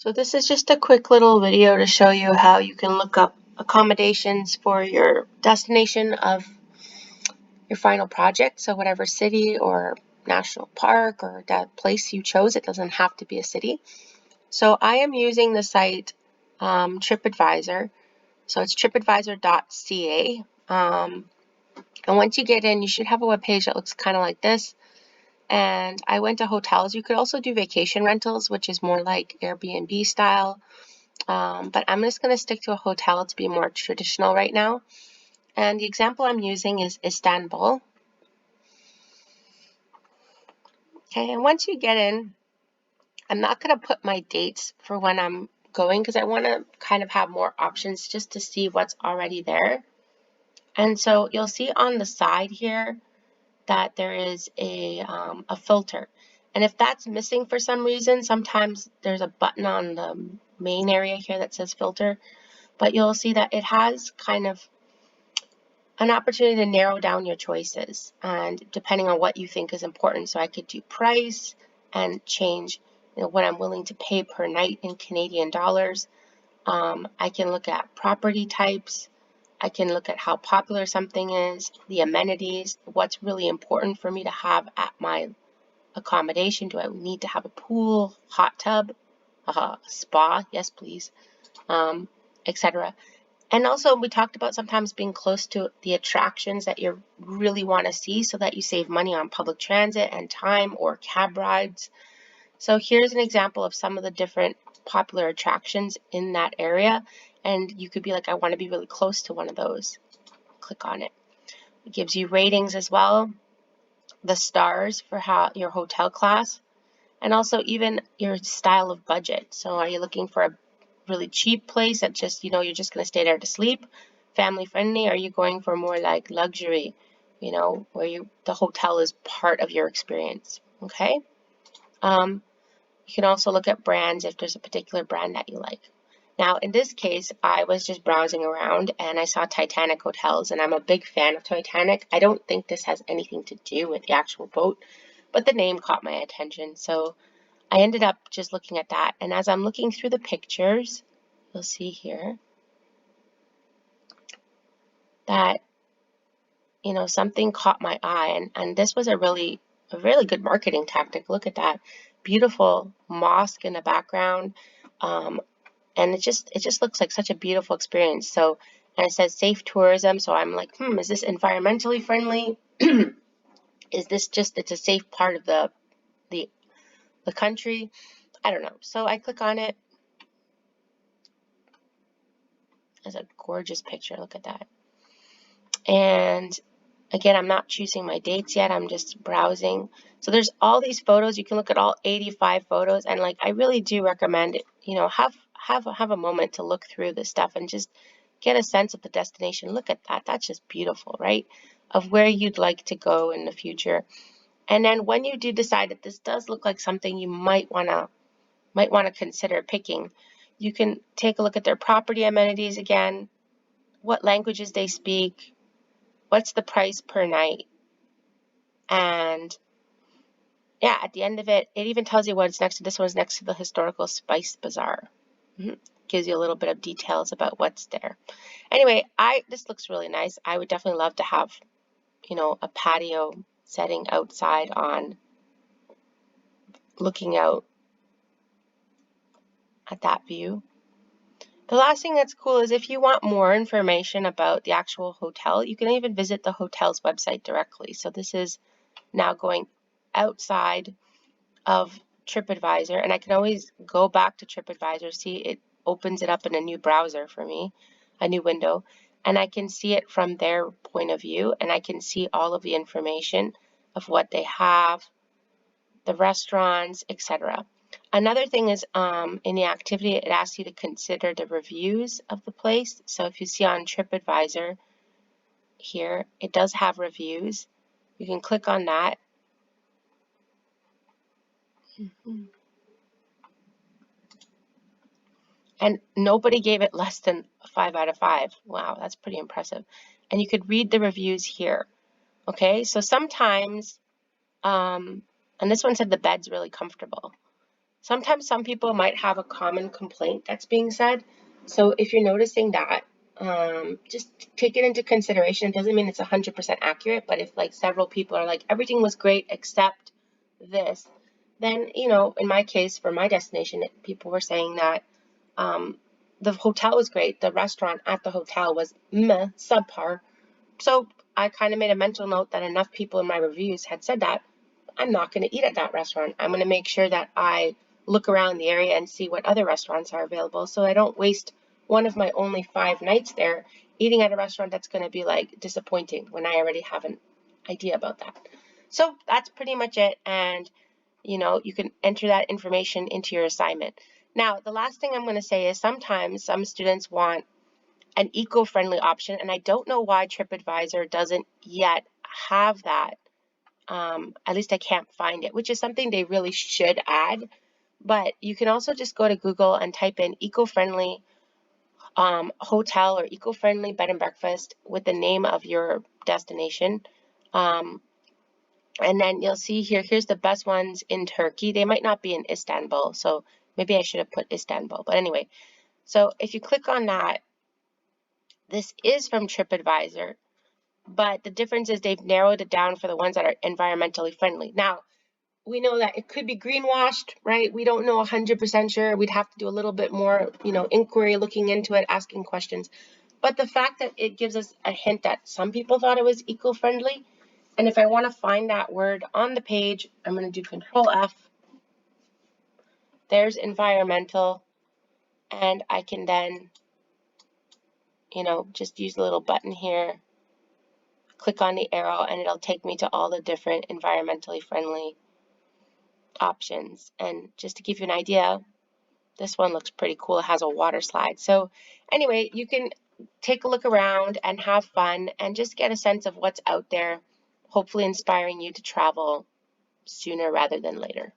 So this is just a quick little video to show you how you can look up accommodations for your destination of your final project. So whatever city or national park or that place you chose, it doesn't have to be a city. So I am using the site TripAdvisor. So it's tripadvisor.ca. And once you get in, you should have a web page that looks kind of like this. And I went to hotels. You could also do vacation rentals, which is more like Airbnb style. But I'm just going to stick to a hotel to be more traditional right now. And the example I'm using is Istanbul. Okay, and once you get in, I'm not going to put my dates for when I'm going because I want to kind of have more options just to see what's already there. And so you'll see on the side here that there is a filter. And if that's missing for some reason, sometimes there's a button on the main area here that says filter. But you'll see that it has kind of an opportunity to narrow down your choices and depending on what you think is important. So I could do price and change what I'm willing to pay per night in Canadian dollars. I can look at property types. I can look at how popular something is, the amenities, what's really important for me to have at my accommodation. Do I need to have a pool, hot tub, spa? Yes, please, etc. And also we talked about sometimes being close to the attractions that you really want to see so that you save money on public transit and time or cab rides. So here's an example of some of the different popular attractions in that area. And you could be like, I want to be really close to one of those. Click on it. It gives you ratings as well, the stars for how your hotel class, and also even your style of budget. So are you looking for a really cheap place that just, you're just going to stay there to sleep, family friendly? Are you going for more like luxury, where the hotel is part of your experience? Okay. You can also look at brands if there's a particular brand that you like. Now, in this case, I was just browsing around and I saw Titanic hotels, and I'm a big fan of Titanic. I don't think this has anything to do with the actual boat, but the name caught my attention. So I ended up just looking at that. And as I'm looking through the pictures, you'll see here that, something caught my eye. And this was a really good marketing tactic. Look at that beautiful mosque in the background. And it just looks like such a beautiful experience. So, and it says safe tourism. So I'm like, is this environmentally friendly? Is this it's a safe part of the country? I don't know. So I click on it. It's a gorgeous picture. Look at that. And again, I'm not choosing my dates yet. I'm just browsing. So there's all these photos. You can look at all 85 photos. And I really do recommend it, have a moment to look through this stuff and just get a sense of the destination. Look at that. That's just beautiful, right? Of where you'd like to go in the future. And then when you do decide that this does look like something you might want to consider picking, you can take a look at their property amenities again, what languages they speak, what's the price per night, and yeah, at the end of it, it even tells you what it's next to. This one's next to the historical spice bazaar. Gives you a little bit of details about what's there. Anyway, this looks really nice. I would definitely love to have, a patio setting outside on looking out at that view. The last thing that's cool is if you want more information about the actual hotel, you can even visit the hotel's website directly. So this is now going outside of TripAdvisor, and I can always go back to TripAdvisor, see it opens it up in a new browser for me, a new window, and I can see it from their point of view, and I can see all of the information of what they have, the restaurants, etc. Another thing is in the activity, it asks you to consider the reviews of the place. So if you see on TripAdvisor here, it does have reviews. You can click on that. And nobody gave it less than 5 out of 5. Wow, that's pretty impressive. And you could read the reviews here. Okay, so sometimes, and this one said the bed's really comfortable. Sometimes some people might have a common complaint that's being said. So if you're noticing that, just take it into consideration. It doesn't mean it's 100% accurate, but if like several people are like, everything was great except this, then, you know, in my case, for my destination, people were saying that the hotel was great. The restaurant at the hotel was meh, subpar. So I kind of made a mental note that enough people in my reviews had said that I'm not going to eat at that restaurant. I'm going to make sure that I look around the area and see what other restaurants are available so I don't waste one of my only 5 nights there eating at a restaurant that's going to be like disappointing when I already have an idea about that. So that's pretty much it. And, you know, you can enter that information into your assignment. Now, the last thing I'm going to say is sometimes some students want an eco-friendly option, and I don't know why TripAdvisor doesn't yet have that. At least I can't find it, which is something they really should add. But you can also just go to Google and type in eco-friendly hotel or eco-friendly bed and breakfast with the name of your destination. And then you'll see here's the best ones in Turkey. They might not be in Istanbul, so maybe I should have put Istanbul. But anyway, so if you click on that, this is from TripAdvisor, but the difference is they've narrowed it down for the ones that are environmentally friendly. Now, we know that it could be greenwashed, right? We don't know 100% sure. We'd have to do a little bit more, you know, inquiry, looking into it, asking questions. But the fact that it gives us a hint that some people thought it was eco-friendly. And if I want to find that word on the page, I'm going to do Control F. There's environmental. And I can then, you know, just use the little button here, click on the arrow, and it'll take me to all the different environmentally friendly options. And just to give you an idea, this one looks pretty cool. It has a water slide. So anyway, you can take a look around and have fun and just get a sense of what's out there, hopefully inspiring you to travel sooner rather than later.